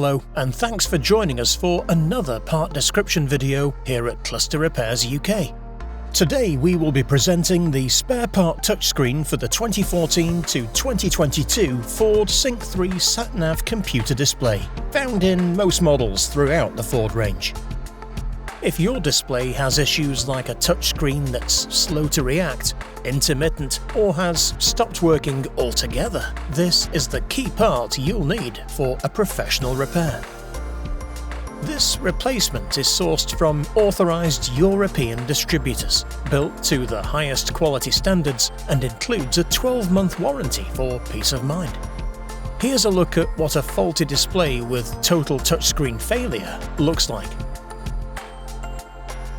Hello, and thanks for joining us for another part description video here at Cluster Repairs UK. Today we will be presenting the spare part touchscreen for the 2014 to 2022 Ford Sync 3 Sat Nav computer display, found in most models throughout the Ford range. If your display has issues like a touchscreen that's slow to react, intermittent, or has stopped working altogether, this is the key part you'll need for a professional repair. This replacement is sourced from authorized European distributors, built to the highest quality standards, and includes a 12-month warranty for peace of mind. Here's a look at what a faulty display with total touchscreen failure looks like.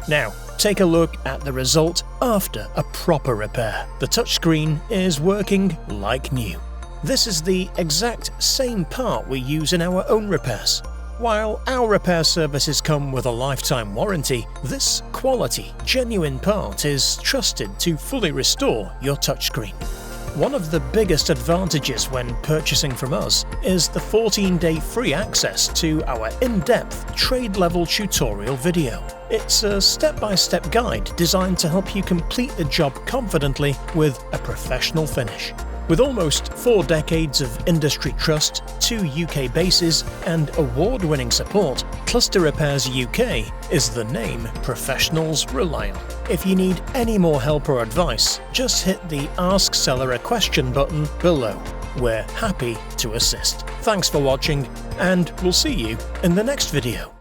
Now, take a look at the result after a proper repair. The touchscreen is working like new. This is the exact same part we use in our own repairs. While our repair services come with a lifetime warranty, this quality, genuine part is trusted to fully restore your touchscreen. One of the biggest advantages when purchasing from us is the 14-day free access to our in-depth trade-level tutorial video. It's a step-by-step guide designed to help you complete the job confidently with a professional finish. With almost 4 decades of industry trust, 2 UK bases, and award-winning support, Cluster Repairs UK is the name professionals rely on. If you need any more help or advice, just hit the Ask Seller a Question button below. We're happy to assist. Thanks for watching, and we'll see you in the next video.